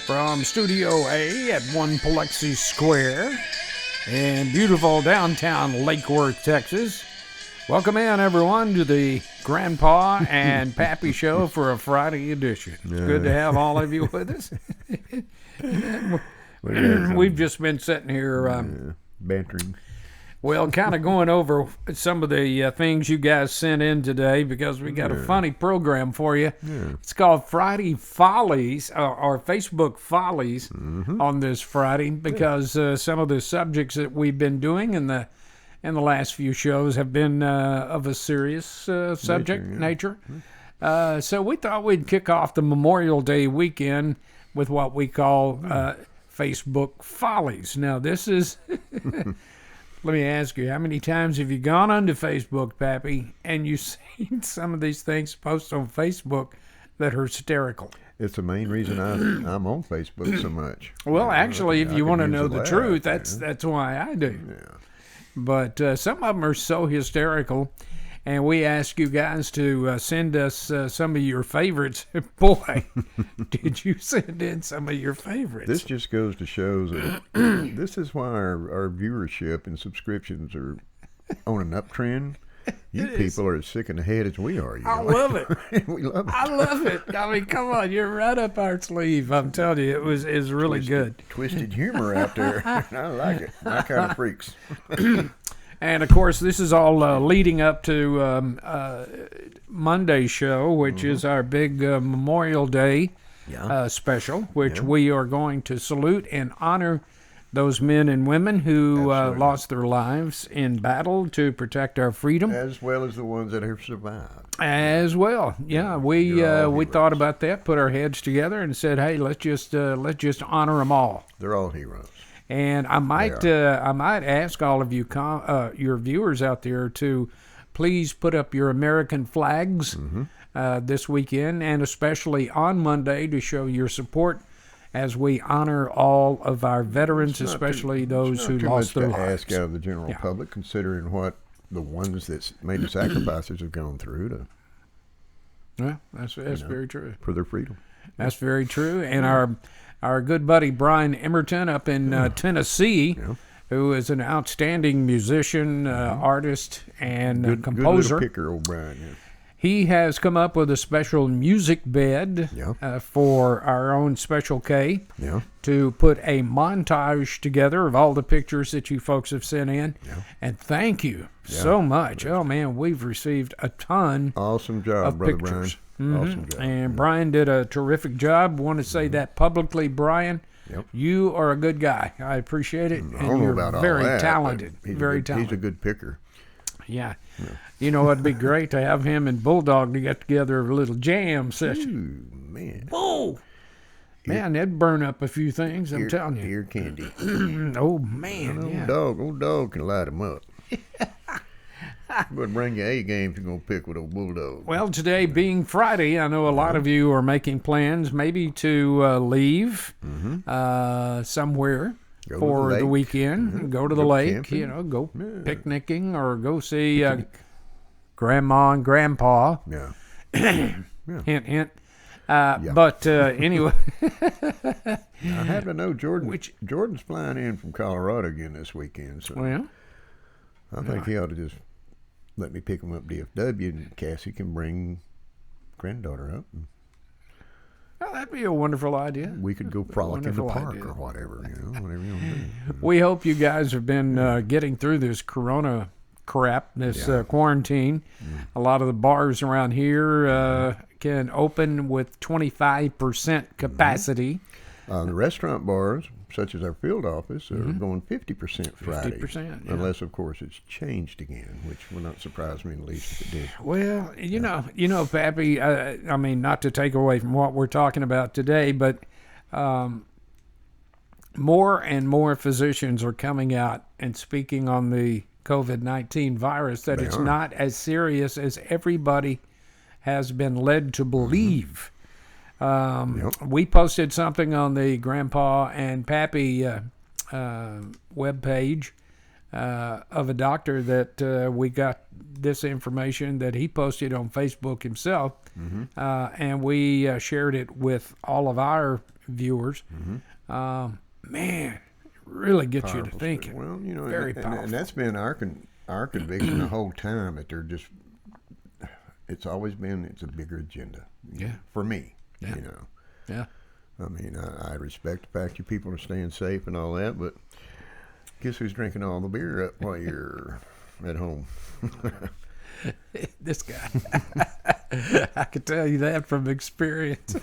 from Studio A at 1 Biloxi Square in beautiful downtown Lake Worth, Texas. Welcome in, everyone, to the Grandpa and Pappy Show for a Friday edition. It's good to have all of you with us. We've just been sitting here bantering. Well, kind of going over some of the things you guys sent in today because we got a funny program for you. Yeah. It's called Friday Follies, or Facebook Follies on this Friday because some of the subjects that we've been doing in the last few shows have been of a serious subject nature. So we thought we'd kick off the Memorial Day weekend with what we call Facebook Follies. Now, this is... Let me ask you, how many times have you gone onto Facebook, Pappy, and you've seen some of these things posted on Facebook that are hysterical? It's the main reason I'm on Facebook so much. Well, actually, if you want to know the truth, that's why I do. Yeah. But some of them are so hysterical, and we ask you guys to send us some of your favorites. Boy, did you send in some of your favorites. This just goes to show that this is why our viewership and subscriptions are on an uptrend. You people are as sick in the head as we are. I love it. We love it. I love it. I mean, come on. You're right up our sleeve. I'm telling you, it's really good. Twisted humor out there. I like it. My kind of freaks. And, of course, this is all leading up to Monday's show, which is our big Memorial Day special, which we are going to salute and honor those men and women who lost their lives in battle to protect our freedom. As well as the ones that have survived. As well. Yeah, we thought about that, put our heads together and said, hey, let's just honor them all. They're all heroes. And I might ask all of you, your viewers out there, to please put up your American flags this weekend, and especially on Monday, to show your support as we honor all of our veterans, especially those who lost their lives. Ask out of the general public, considering what the ones that made the sacrifices have gone through that's very true. For their freedom. That's very true. And our good buddy Brian Emerton up in Tennessee, who is an outstanding musician, artist, and composer. Good picker, old Brian. He has come up with a special music bed for our own Special K to put a montage together of all the pictures that you folks have sent in. And thank you so much. Oh, man, we've received a ton awesome job, of Brother pictures. Brian. Awesome job. And Brian did a terrific job. Want to say that publicly, Brian. You are a good guy. I appreciate it. And you're very talented. Very talented. He's a good picker. Yeah. You know, it'd be great to have him and Bulldog to get together a little jam session. Ooh, man. Whoa. Man, that'd burn up a few things, I'm telling you. Ear candy. Oh, man, Old dog can light him up. But bring your A game if you're going to pick with old Bulldog. Well, today being Friday, I know a lot of you are making plans maybe to leave somewhere for the weekend. Go to the lake, camping. Go picnicking or go see Grandma and Grandpa. Hint, hint. But anyway. I happen to know Jordan's flying in from Colorado again this weekend. So I think he ought to just let me pick him up DFW, and Cassie can bring granddaughter up. Well, that'd be a wonderful idea. We could go frolic in the park or whatever, whatever you want to do. We hope you guys have been getting through this corona crap, this quarantine. A lot of the bars around here can open with 25% capacity. The restaurant bars, such as our field office, are going 50% Friday. 50%, unless, of course, it's changed again, which would not surprise me in the least if it did. Well, you know, Pappy, I mean, not to take away from what we're talking about today, but more and more physicians are coming out and speaking on the COVID-19 virus, that it's not as serious as everybody has been led to believe. We posted something on the Grandpa and Pappy webpage of a doctor that we got this information that he posted on Facebook himself, and we shared it with all of our viewers. Man, really gets you to Powerful thinking. spirit. Well, you know, Very powerful. and that's been our conviction the whole time, that they're just. It's always been, it's a bigger agenda. Yeah. For me, Yeah. you know. Yeah. I mean, I respect the fact you people are staying safe and all that, but guess who's drinking all the beer up while you're at home? This guy. I can tell you that from experience.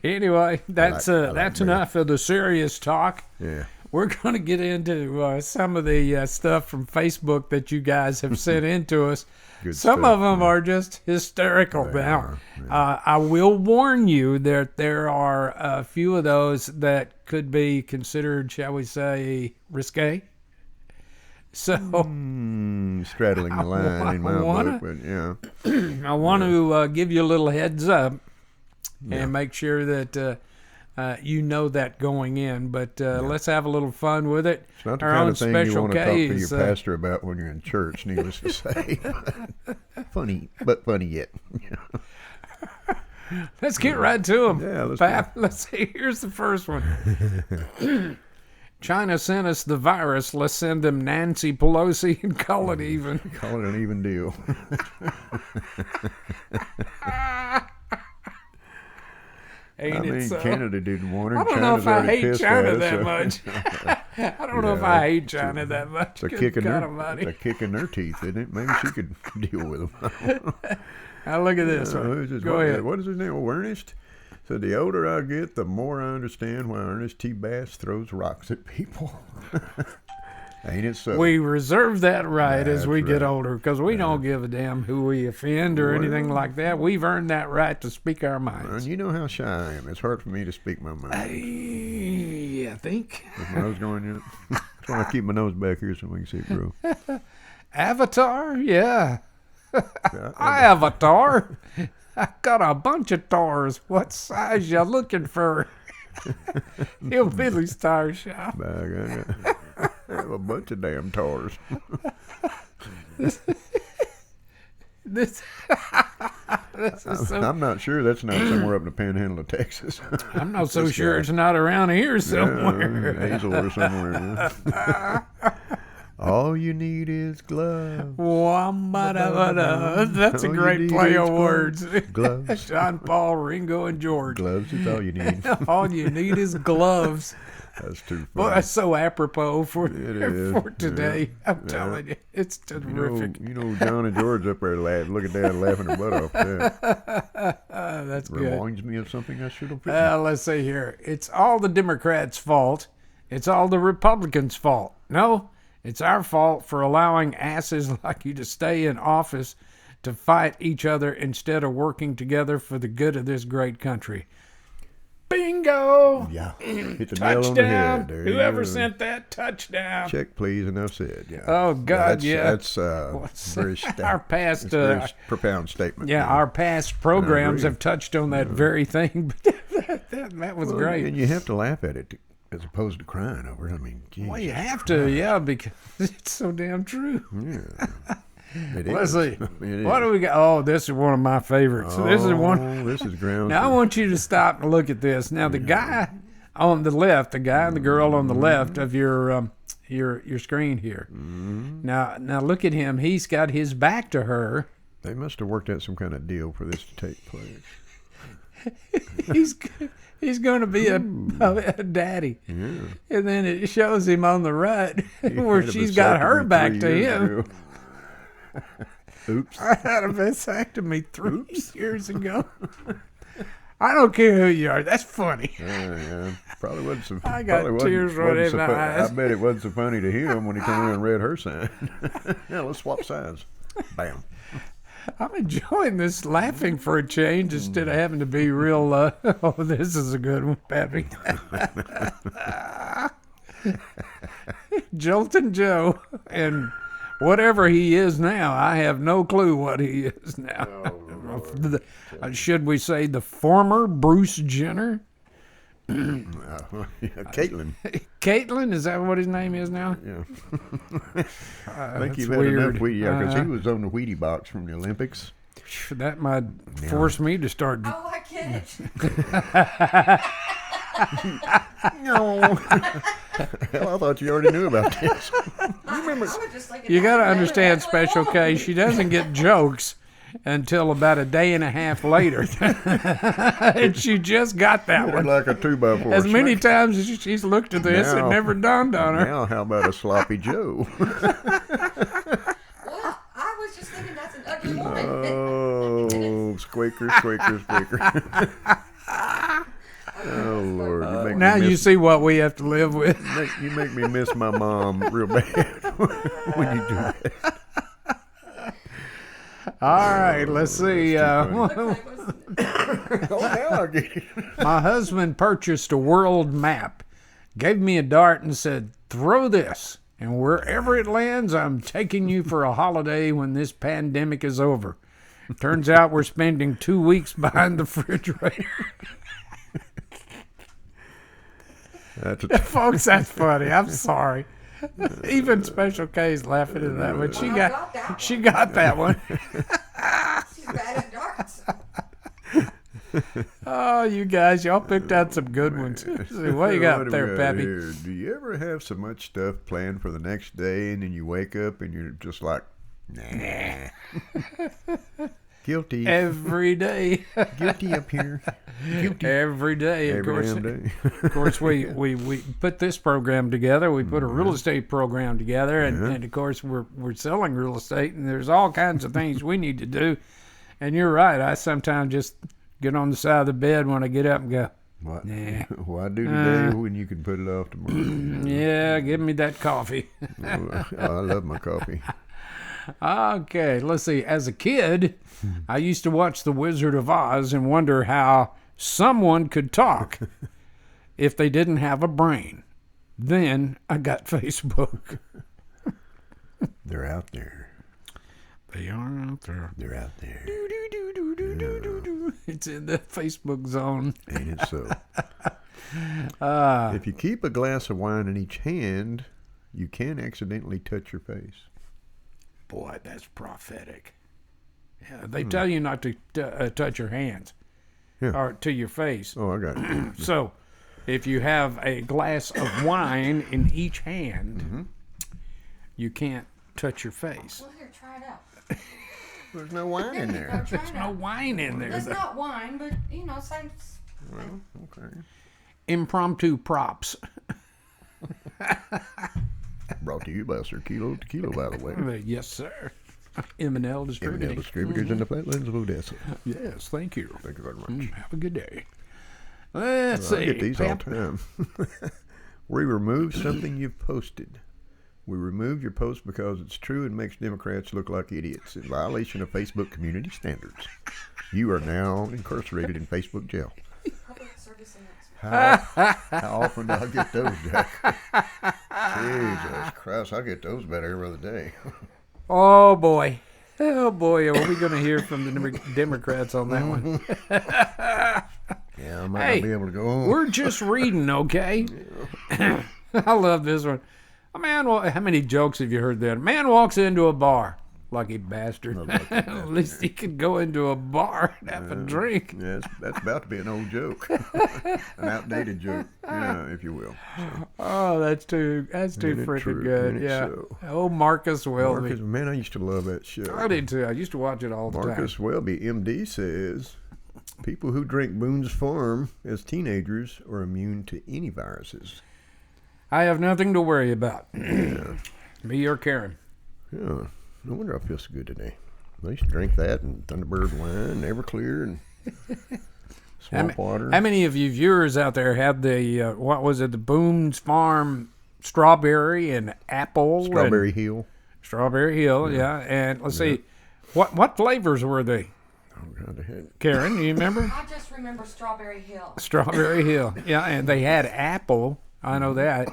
Anyway, that's enough of the serious talk. Yeah. We're going to get into some of the stuff from Facebook that you guys have sent in to us. Some stuff, of them are just hysterical. Now, I will warn you that there are a few of those that could be considered, shall we say, risque. So, straddling the line in my book, but yeah. I want to give you a little heads up and make sure that you know that going in. But let's have a little fun with it. It's not the kind of thing you want to talk to your pastor about when you're in church, needless to say. Funny yet. Let's get right to them. Yeah, let's see. Here's the first one. China sent us the virus. Let's send them Nancy Pelosi and call it even. Call it an even deal. Canada didn't want her. I don't know if I hate China that much. I don't know if I hate China that much. It's a kick in their teeth, isn't it? Maybe she could deal with them. Now look at this one. Go ahead. What is his name? Ernest? Said, the older I get, the more I understand why Ernest T. Bass throws rocks at people. Ain't it so? We reserve that right as we get older, because we don't give a damn who we offend or anything like that. We've earned that right to speak our minds. And you know how shy I am. It's hard for me to speak my mind. I think. Is my nose going yet? That's why I keep my nose back here so we can see it grow. Avatar? Yeah. Avatar? I got a bunch of tars. What size you looking for? Hillbilly's tire shop. I have a bunch of damn tars. I'm not sure that's not somewhere up in the panhandle of Texas. I'm not so sure it's not around here somewhere. Hazel or somewhere. All you need is gloves. That's a great play on words. Gloves. Sean Paul, Ringo, and George. Gloves is all you need. All you need is gloves. That's too funny. Well, that's so apropos for today. Yeah. I'm telling you, it's terrific. You know, John and George up there looking down, laughing their butt off. Yeah. That's good. Reminds me of something I should have written. Let's see here. It's all the Democrats' fault. It's all the Republicans' fault. No, it's our fault for allowing asses like you to stay in office to fight each other instead of working together for the good of this great country. Bingo! Yeah. Hit the nail on the head. There Whoever sent that, touchdown. Check, please. Enough said. Yeah. Oh, God, That's very our past, very profound statement. Yeah, our past programs have touched on that very thing. that was great. And you have to laugh at it as opposed to crying over it. I mean, geez, well, you have to, yeah, because it's so damn true. Yeah. Let's see. What do we got? Oh, this is one of my favorites. Oh, this is one. This is ground. Now, I want you to stop and look at this. Now, the guy on the left, the guy and the girl on the left of your screen here. Mm-hmm. Now, look at him. He's got his back to her. They must have worked out some kind of deal for this to take place. He's going to be a daddy. Yeah. And then it shows him on the right where she's got her back to him. Oops. I had a vasectomy 3 years ago. I don't care who you are. That's funny. Yeah. Probably wasn't so. I got tears running in my eyes. I bet it wasn't so funny to him when he turned around and read her sign. Yeah, let's swap sides. Bam. I'm enjoying this laughing for a change instead of having to be real. Oh, this is a good one, Pappy. Jolton Joe and whatever he is now, I have no clue what he is now. Should we say the former Bruce Jenner? Caitlin. Caitlin, is that what his name is now? Yeah. I think you've had weird. enough Wheatie, because he was on the Wheatie box from the Olympics. That might force me to start. Oh, I get it. No. Hell, I thought you already knew about this. You got to understand, Special K, she doesn't get jokes until about a day and a half later. And she just got that one. Like a 2x4. As many times as she's looked at this, it never dawned on her. Now, how about a sloppy Joe? Well, I was just thinking that's an ugly woman. Oh, squeaker. Oh, Lord. You make Now me you miss, see what we have to live with. you make me miss my mom real bad when you do that. All right, let's see. Oh, now I get it. My husband purchased a world map, gave me a dart, and said, "Throw this, and wherever it lands, I'm taking you for a holiday when this pandemic is over." Turns out we're spending 2 weeks behind the refrigerator. Folks, that's funny. I'm sorry. Even Special K's laughing at that one. She got that one. She's bad at darts. Oh, you guys, y'all picked out some good ones. What you got there, Pappy? Do you ever have so much stuff planned for the next day and then you wake up and you're just like, nah. Guilty. Every day. Guilty up here. Guilty. Every day, of Every course. damn day. Of course, we put this program together. We put a real estate program together, and of course, we're selling real estate, and there's all kinds of things we need to do. And you're right. I sometimes just get on the side of the bed when I get up and go, What? nah. Why do today when you can put it off tomorrow? Yeah, give me that coffee. Oh, I love my coffee. Okay, let's see. As a kid, I used to watch The Wizard of Oz and wonder how someone could talk if they didn't have a brain. Then I got Facebook. They're out there. They are out there. They're out there. It's in the Facebook zone. Ain't it so? If you keep a glass of wine in each hand, you can accidentally touch your face. Boy, that's prophetic. Yeah, they tell you not to touch your hands or to your face. Oh, I got it. So, if you have a glass of wine in each hand, you can't touch your face. Well, here, try it out. There's no wine in there. There's No wine in there. It's not wine, but, same. Well, okay. Impromptu props. Brought to you by Sir Kilo Tequila, by the way. Yes, sir. M&L Distributing. M&L Distributors in the Flatlands of Odessa. Yes, thank you. Thank you very much. Have a good day. Let's see. I get these all the time. We removed something you've posted. We removed your post because it's true and makes Democrats look like idiots in violation of Facebook community standards. You are now incarcerated in Facebook jail. Public service announcement. How often do I get those, Jack? Jesus Christ, I get those about every other day. Oh, boy. Oh, boy. Are we going to hear from the Democrats on that one? Yeah, I might not be able to go on. We're just reading, okay? I love this one. A man, how many jokes have you heard there? A man walks into a bar. Lucky bastard. At least he could go into a bar and have a drink. Yeah, that's about to be an old joke. An outdated joke, if you will. So. Oh, that's too freaking good. Yeah. So? Oh, Marcus Welby. Marcus, man, I used to love that show. I did too. I used to watch it all the time. Marcus Welby, MD, says people who drink Boone's Farm as teenagers are immune to any viruses. I have nothing to worry about. Me or Karen. Yeah. No wonder I feel so good today. I used to drink that and Thunderbird wine, Everclear, and swamp water. How many of you viewers out there have the, the Boone's Farm strawberry and apple? Strawberry Hill. Strawberry Hill, yeah. And let's see, what flavors were they? Oh, God, they had... Karen, you remember? I just remember Strawberry Hill. Strawberry Hill, yeah. And they had apple. I know that.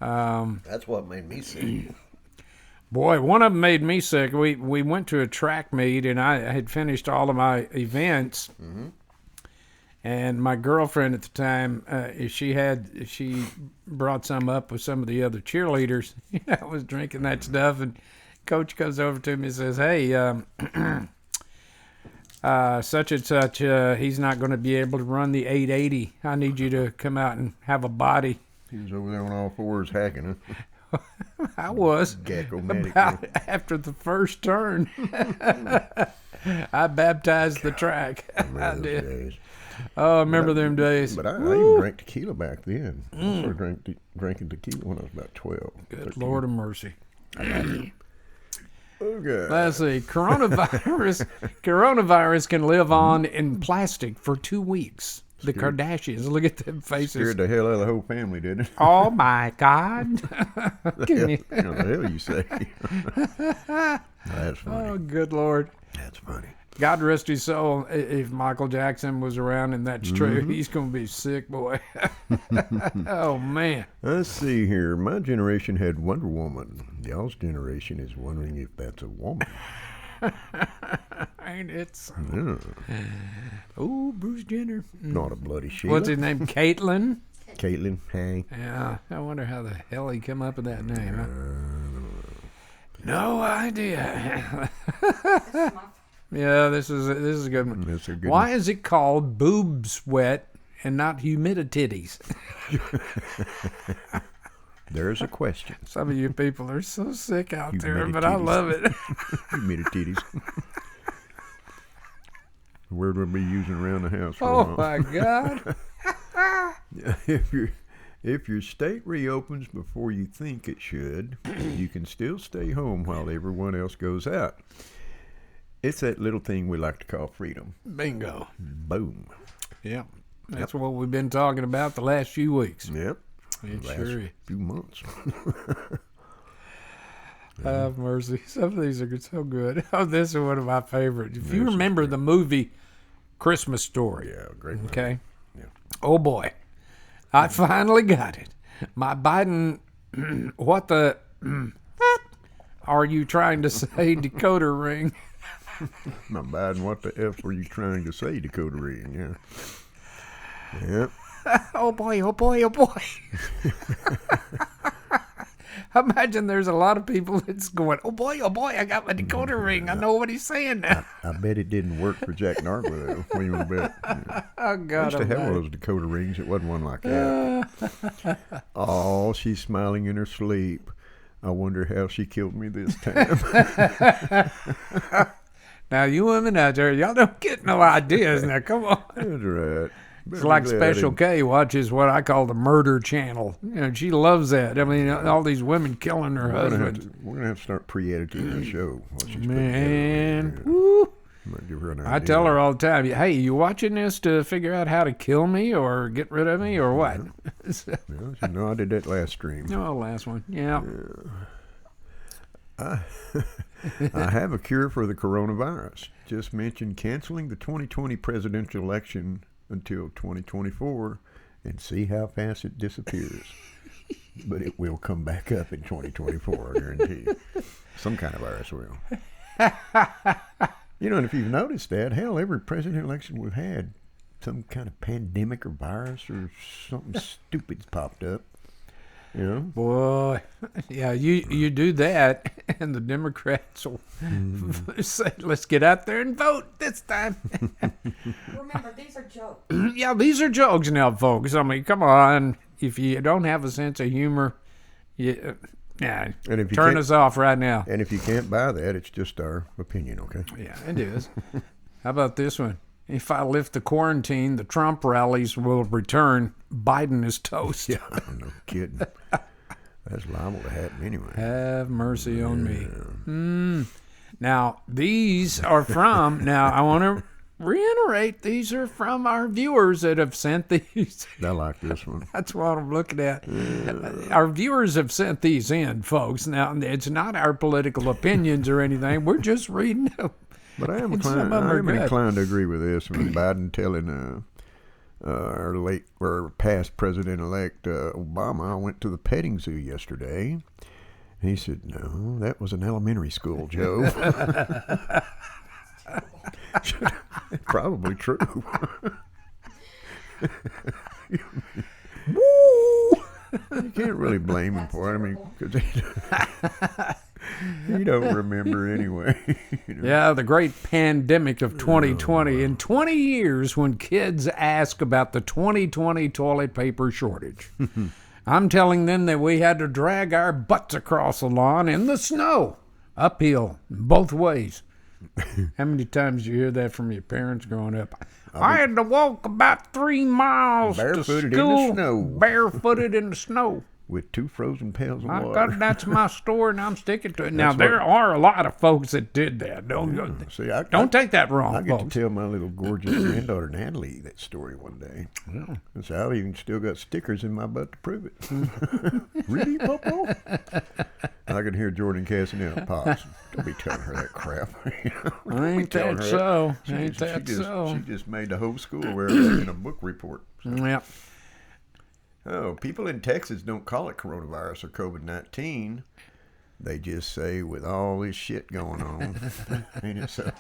That's what made me sick. Boy, one of them made me sick. We went to a track meet, and I had finished all of my events. Mm-hmm. And my girlfriend at the time, she brought some up with some of the other cheerleaders. I was drinking that stuff, and Coach comes over to me and says, "Hey, such and such, he's not going to be able to run the 880. I need you to come out and have a body. He was over there on all fours hacking, huh? I was. About after the first turn. I baptized the track. I did. Days. Oh, I remember them days. But I even drank tequila back then. I started drinking tequila when I was about 12. Good 13. Lord of mercy. Okay. Let's see. Coronavirus can live on in plastic for 2 weeks. The Kardashians. Look at them faces. Scared the hell out of the whole family, didn't it? Oh, my God. The hell you say? That's funny. Oh, good Lord. That's funny. God rest his soul. If Michael Jackson was around and that's true, he's going to be sick, boy. Oh, man. Let's see here. My generation had Wonder Woman. Y'all's generation is wondering if that's a woman. Ain't it? Yeah. Oh, Bruce Jenner. Not a bloody Sheila. What's his name? Caitlin? Caitlin, hey. Yeah. I wonder how the hell he come up with that name. Huh? No idea. Yeah, this is a good one. That's a good Why is it called boob sweat and not humidities? There's a question. Some of you people are so sick out there, but I love it. Humidities. The word we'll be using around the house. For Oh a while. my God! If your state reopens before you think it should, you can still stay home while everyone else goes out. It's that little thing we like to call freedom. Bingo. Boom. Yep. That's what we've been talking about the last few weeks. Yep. It Last sure is. few months. Have mercy. Some of these are so good. Oh, this is one of my favorites. If you This is remember great. the movie Christmas Story. Yeah, great. movie. Okay. Yeah. Oh boy, I finally got it. My Biden, what the are you trying to say, decoder ring? My Biden, what the F were you trying to say, Dakota Ring? Yeah. Yep. Oh boy, oh boy, oh boy. I imagine there's a lot of people that's going, oh boy, I got my decoder ring. I know what he's saying now. I bet it didn't work for Jack Nargler, though. What do you want to bet? Yeah. Oh I God, used to have one of those Dakota rings. It wasn't one like that. Oh, she's smiling in her sleep. I wonder how she killed me this time. Now you women out there, y'all don't get no ideas. Now come on. That's right. It's like Special K watches what I call the murder channel. You know, she loves that. I mean, all these women killing their husbands. We're going to have to start pre-editing the show. While she's putting Man, together. woo. Might give her an I idea. tell her all the time, hey, you watching this to figure out how to kill me or get rid of me or what? Well, she know I did that last stream. No, last one. Yeah. I have a cure for the coronavirus. Just mentioned canceling the 2020 presidential election until 2024 and see how fast it disappears. But it will come back up in 2024, I guarantee you. Some kind of virus will. You know, and if you've noticed that, hell, every presidential election we've had, some kind of pandemic or virus or something stupid's popped up. You know? Boy, yeah, you do that, and the Democrats will say, let's get out there and vote this time. Remember, these are jokes. Yeah, these are jokes now, folks. I mean, come on. If you don't have a sense of humor, yeah, And if you turn can't- us off right now. And if you can't buy that, it's just our opinion, okay? Yeah, it is. How about this one? If I lift the quarantine, the Trump rallies will return. Biden is toast. Yeah, no kidding. That's liable to happen anyway. Have mercy on me. Now, these are from, now I want to reiterate, these are from our viewers that have sent these. I like this one. That's what I'm looking at. Our viewers have sent these in, folks. Now, it's not our political opinions or anything. We're just reading them. But I am And some of them are good. inclined to agree with this. When Biden telling our past president-elect Obama, I went to the petting zoo yesterday. He said, no, that was an elementary school, Joe. Probably true. You can't really blame him for it. I mean, 'cause You don't remember anyway. Yeah, the great pandemic of 2020. In 20 years, when kids ask about the 2020 toilet paper shortage, I'm telling them that we had to drag our butts across the lawn in the snow, uphill, both ways. How many times did you hear that from your parents growing up? I had to walk about 3 miles to school, barefooted in the snow. barefooted in the snow. With 2 frozen pails of I water. got, that's my story, and I'm sticking to it. Now, there are a lot of folks that did that. Don't take that wrong, I get folks. to tell my little gorgeous granddaughter Natalie that story one day. Yeah. And so I've even still got stickers in my butt to prove it. Really, Popo? I can hear Jordan Cassie now. Pops, don't be telling her that crap. Ain't that so? Ain't that so? She just made the whole school wear that in a book report. So. Yep. Oh, people in Texas don't call it coronavirus or COVID-19. They just say, with all this shit going on, ain't it so?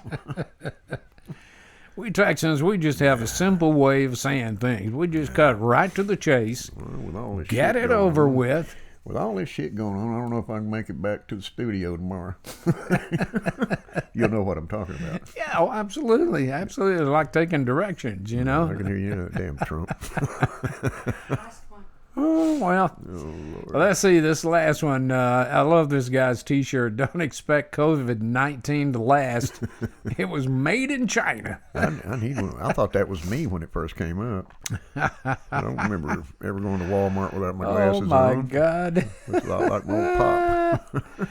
We Texans, we just have a simple way of saying things. We just cut right to the chase, With all this get shit it going over on. with. With all this shit going on, I don't know if I can make it back to the studio tomorrow. You'll know what I'm talking about. Yeah, oh, absolutely. Absolutely. It's like taking directions, you know? I can hear you, damn Trump. Last one. Oh, well. Let's see this last one. I love this guy's T-shirt. Don't expect COVID-19 to last. It was made in China. I need one. I thought that was me when it first came up. I don't remember ever going to Walmart without my glasses on. Oh, my God. It's a lot like my old pop.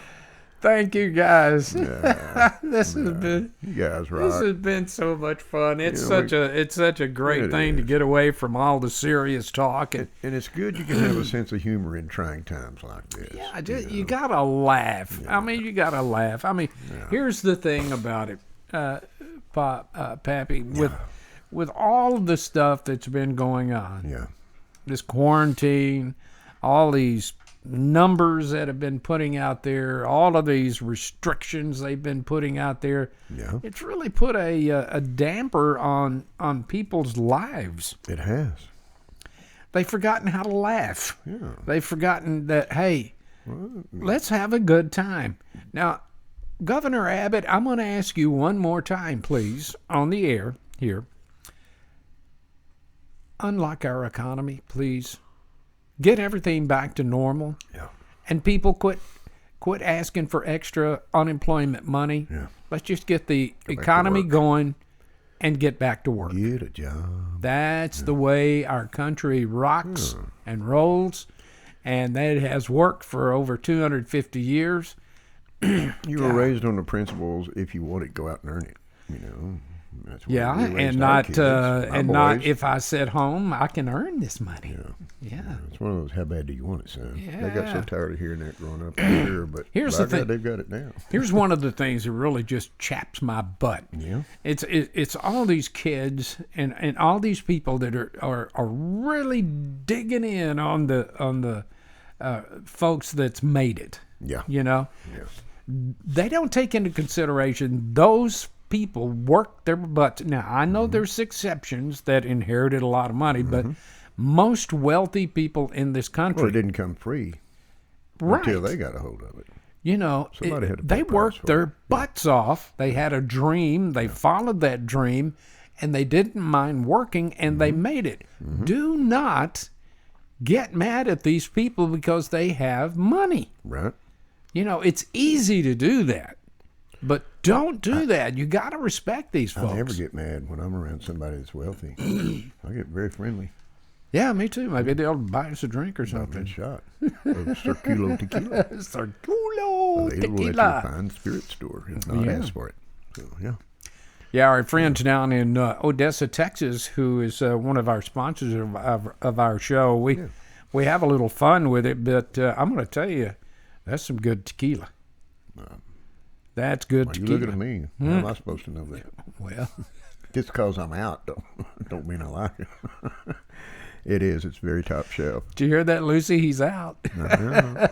Thank you, guys. Yeah, This has been... you guys This rock. has been so much fun. It's Yeah, it's such a great It thing to is. get away from all the serious talk. And And it's good you can have a sense of humor in trying times like this. yeah, you gotta laugh. I mean, you gotta laugh. I mean, here's the thing about it, Pappy. With all of the stuff that's been going on, Yeah. this quarantine, all these numbers that have been putting out there, all of these restrictions they've been putting out there, Yeah. it's really put a damper on people's lives. It has. They've forgotten how to laugh. Yeah. They've forgotten that, hey, let's have a good time. Now, Governor Abbott, I'm going to ask you one more time, please, on the air here. Unlock our economy, please. Get everything back to normal. Yeah. And people quit asking for extra unemployment money. Yeah. Let's just get the to economy work. going and get back to work. Get a job. That's the way our country rocks and rolls, and that has worked for over 250 years. You were raised on the principles: if you want it, go out and earn it. You know. That's what Yeah, we raised and our not kids, my not boys. if I sit home, I can earn this money. Yeah. It's one of those, how bad do you want it, son? They got so Yeah. tired of hearing that growing up, I'm sure, but Here's by the thing. God, they've got it now. Here's one of the things that really just chaps my butt. Yeah. It's all these kids and all these people that are really digging in on the folks that's made it. Yeah. You know, Yeah. they don't take into consideration those people work their butts. Now, I know there's exceptions that inherited a lot of money, but most wealthy people in this country, Well, it didn't come free until they got a hold of it. you know, Somebody had to pay they a price worked for their it. butts off. They had a dream. They followed that dream, and they didn't mind working, and they made it. Do not get mad at these people because they have money. Right. You know, it's easy to do that, but don't do that. You got to respect these folks. I never get mad when I'm around somebody that's wealthy. I get very friendly. Yeah, me too. Maybe they'll buy us a drink or I've been something. shot. Of Circulo Tequila. Circulo Available at your tequila. fine spirit store. If not, ask for it. So, yeah. Yeah, our friends down in Odessa, Texas, who is one of our sponsors of our show, we have a little fun with it, but I'm going to tell you, that's some good tequila. That's good Why you tequila. looking at me? How am I supposed to know that? Well, Just because I'm out don't mean I like it. It is. It's very top shelf. did you hear that, Lucy? He's out. I know.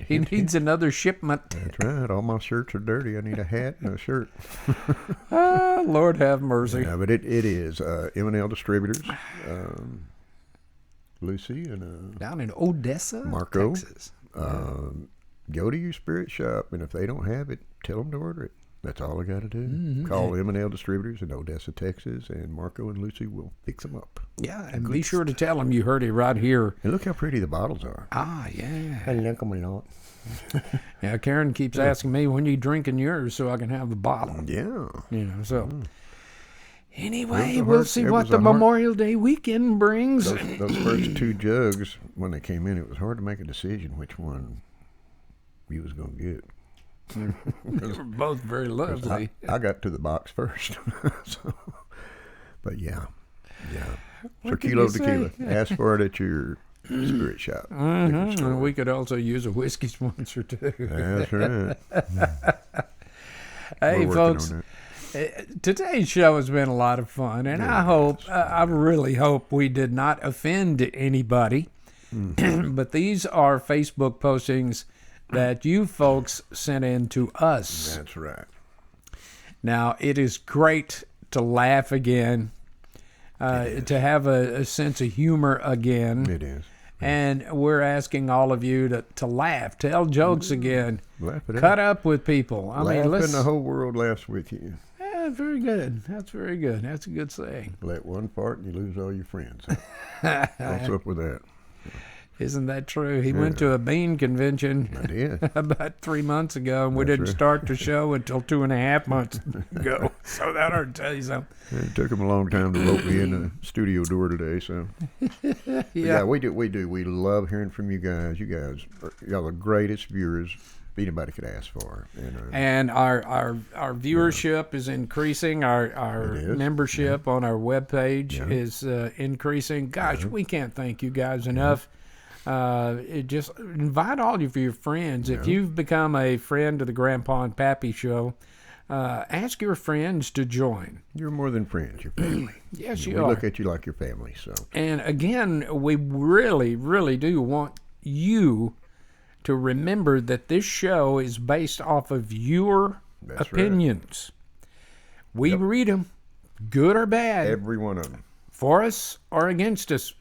He needs another shipment. That's right. All my shirts are dirty. I need a hat and a shirt. Ah, Lord have mercy. Yeah, but it is. M&L Distributors, Lucy and Down in Odessa, Marco. Texas. go to your spirit shop, and if they don't have it, tell them to order it. That's all I got to do. Call M&L Distributors in Odessa, Texas, and Marco and Lucy will fix them up. Yeah, and be sure to tell them you heard it right here. And look how pretty the bottles are. Ah, yeah. I like them a lot. Yeah, Karen keeps asking me when you drinking yours so I can have the bottle. Yeah. So. Anyway, we'll see what the Memorial Day weekend brings. Those first 2 jugs, when they came in, it was hard to make a decision which one we was going to get. They were both very lovely. I got to the box first. But yeah. So kilo tequila. Ask for it at your spirit shop. And we could also use a whiskey sponsor too. That's right. Hey, folks. Today's show has been a lot of fun, and I really hope we did not offend anybody. But these are Facebook postings that you folks sent in to us. That's right. Now, it is great to laugh again, to have a sense of humor again. It is. And we're asking all of you to laugh, tell jokes again, Laugh it cut up with people. I mean, and the whole world laughs with you. Yeah, very good. That's very good. That's a good saying. Let one fart and you lose all your friends. What's up with that? Isn't that true? He went to a bean convention I did. about 3 months ago, and we didn't start the show until 2.5 months ago. So that ought to tell you something. It took him a long time to rope me in the studio door today. So yeah, we do. We love hearing from you guys. You guys, y'all the greatest viewers anybody could ask for. And our viewership is increasing. Our membership on our webpage is increasing. Gosh, we can't thank you guys enough. Just invite all of your friends. If you've become a friend of the Grandpa and Pappy Show, ask your friends to join. You're more than friends. You're family. Yes, we are. Look at you like your family. So. And again, we really, really do want you to remember that this show is based off of your opinions. Right. We read them, good or bad. Every one of them. For us or against us.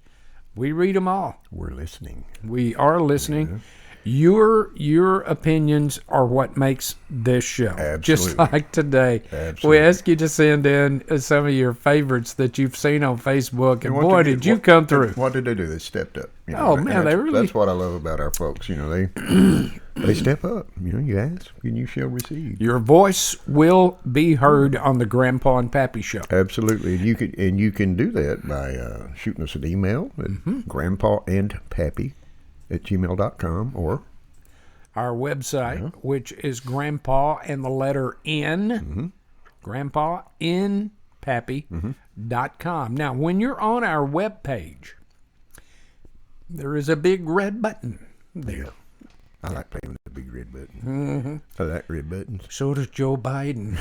We read them all. We're listening. We are listening. Your opinions are what makes this show. Absolutely. Just like today. Absolutely. We ask you to send in some of your favorites that you've seen on Facebook. And boy, did you come through. What did they do? They stepped up. That's what I love about our folks. They step up. You ask and you shall receive. Your voice will be heard on the Grandpa and Pappy Show. Absolutely. And you can do that by shooting us an email at grandpaandpappy@gmail.com or our website, which is grandpa and the letter N, grandpaandpappy.com. Now, when you're on our webpage, there is a big red button there. Yeah. I like playing with the big red button. I like red buttons. So does Joe Biden.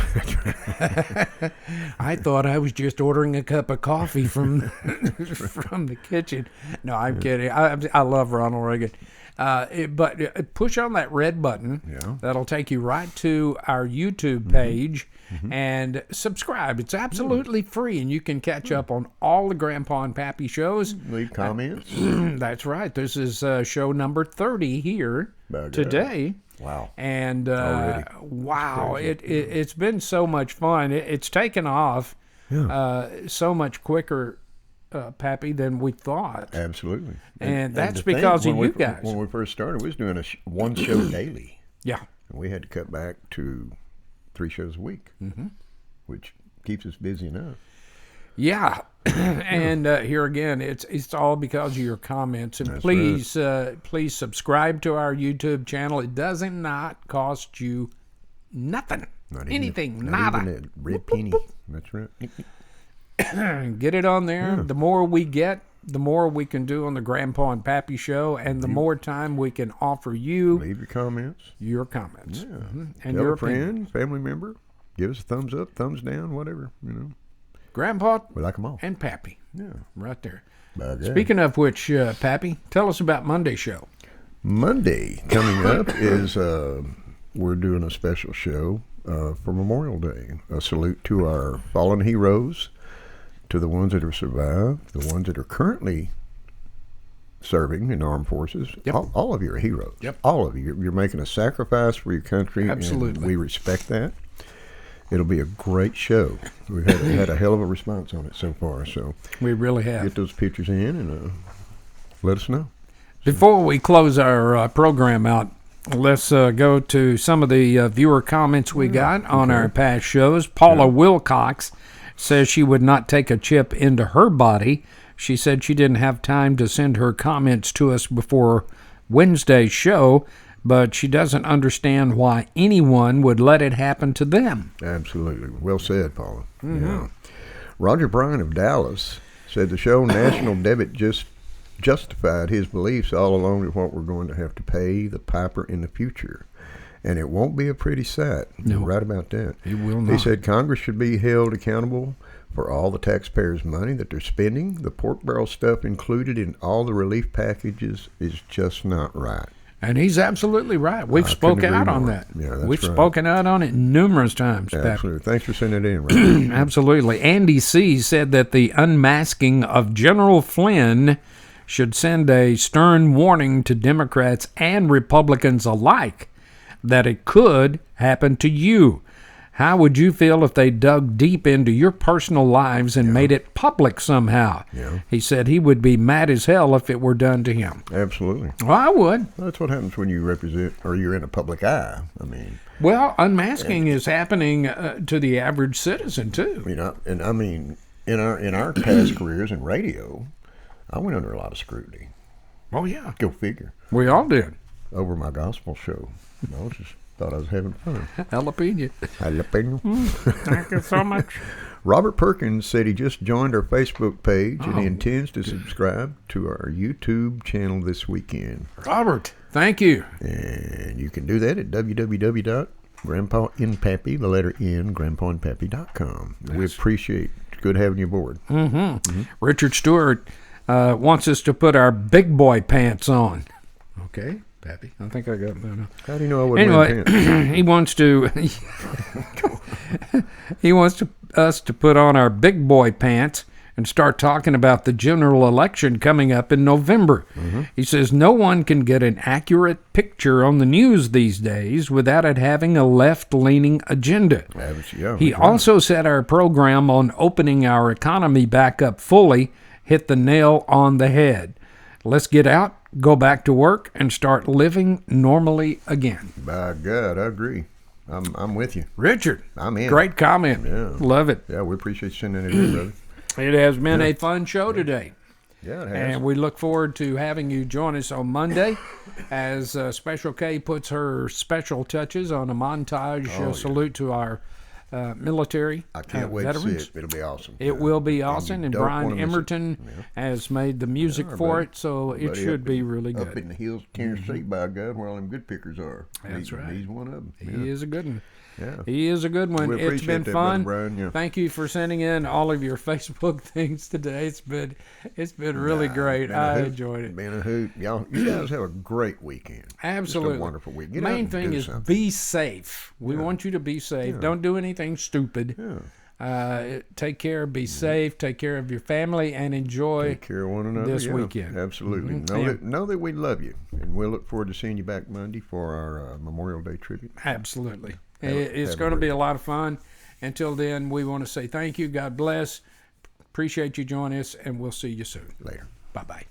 I thought I was just ordering a cup of coffee from the kitchen. No, I'm kidding. I love Ronald Reagan. But push on that red button. Yeah. That'll take you right to our YouTube page and subscribe. It's absolutely free, and you can catch up on all the Grandpa and Pappy shows. Leave comments. That's right. This is show number 30 here today. Wow. And wow, it's been so much fun. It's taken off so much quicker, Pappy, than we thought. Absolutely. And that's because of you guys. When we first started, we was doing one show daily. Yeah. And we had to cut back to 3 shows a week, which keeps us busy enough. Yeah. And here again, it's all because of your comments. And please subscribe to our YouTube channel. It does not cost you nothing. Not anything. Not even a red penny. That's right. Get it on there. Yeah. The more we get, the more we can do on the Grandpa and Pappy Show, and the more time we can offer you. Leave your comments. Your comments. Yeah. And tell your a friend, family member. Give us a thumbs up, thumbs down, whatever. Grandpa. We like them all. And Pappy. Yeah. Right there. Okay. Speaking of which, Pappy, tell us about Monday's show. Monday coming up is we're doing a special show for Memorial Day. A salute to our fallen heroes, to the ones that have survived, the ones that are currently serving in the armed forces. Yep. All of you are heroes. Yep. All of you. You're making a sacrifice for your country. Absolutely. And we respect that. It'll be a great show. We've had a hell of a response on it so far. So we really have. Get those pictures in and let us know. Before we close our program out, let's go to some of the viewer comments we got on our past shows. Paula Wilcox says she would not take a chip into her body. She said she didn't have time to send her comments to us before Wednesday's show, but she doesn't understand why anyone would let it happen to them. Absolutely. Well said, Paula. Yeah. Roger Bryan of Dallas said the show National Debit just justified his beliefs all along of what we're going to have to pay the piper in the future. And it won't be a pretty sight. No. You're right about that. It will not. He said Congress should be held accountable for all the taxpayers' money that they're spending. The pork barrel stuff included in all the relief packages is just not right. And he's absolutely right. We've spoken out on that. Yeah, that's We've right. spoken out on it numerous times. Absolutely. Thanks for sending it in, Ray. Absolutely. Andy C. said that the unmasking of General Flynn should send a stern warning to Democrats and Republicans alike that it could happen to you. How would you feel if they dug deep into your personal lives and made it public somehow? Yeah. He said he would be mad as hell if it were done to him. Absolutely. Well, I would. Well, that's what happens when you represent or you're in a public eye. I mean, well, unmasking is happening to the average citizen too. You know, and I mean, in our past careers in radio, I went under a lot of scrutiny. Oh yeah. Go figure. We all did. Over my gospel show. I just thought I was having fun. Jalapeno. Jalapeno. Thank you so much. Robert Perkins said he just joined our Facebook page and he intends to subscribe to our YouTube channel this weekend. Robert, thank you. And you can do that at www.grandpaandpappy, the letter N, grandpaandpappy.com. We appreciate it. Good having you aboard. Richard Stewart wants us to put our big boy pants on. Okay, Pappy. I think I got that. How do you know I wouldn't wear pants? He wants to. He wants us to put on our big boy pants and start talking about the general election coming up in November. He says no one can get an accurate picture on the news these days without it having a left-leaning agenda. He also said our program on opening our economy back up fully hit the nail on the head. Let's get out, go back to work, and start living normally again. By God, I agree. I'm with you. Richard, I'm in. Great comment. Yeah. Love it. Yeah, we appreciate you sending it in, brother. It has been a fun show today. Yeah, it has. And we look forward to having you join us on Monday as Special K puts her special touches on a montage salute to our military I can't wait veterans. to see it. It'll be awesome. It will be awesome, and don't Brian wanna miss it. Emerton has made the music our for buddy. it, so it Buddy should up be in- really Up good. in the hills of Tennessee, by God, where all them good pickers are. That's right. He's one of them. He is a good one. Yeah. He is a good one. We It's appreciate been that, fun. Brother Brian, yeah. Thank you for sending in all of your Facebook things today. It's been really great. Been a I hoot. enjoyed it. Been a hoot. Y'all, you guys have a great weekend. Absolutely. Just a wonderful week. Get out Main and thing do is something. be safe. We want you to be safe. Don't do anything stupid. Take care. Be safe. Take care of your family and enjoy Take care of one another this yeah, weekend. Absolutely. Know that we love you, and we'll look forward to seeing you back Monday for our Memorial Day tribute. Absolutely. Have It's a going to great be a lot of fun. Until then, we want to say thank you. God bless. Appreciate you joining us, and we'll see you soon. Later. Bye-bye.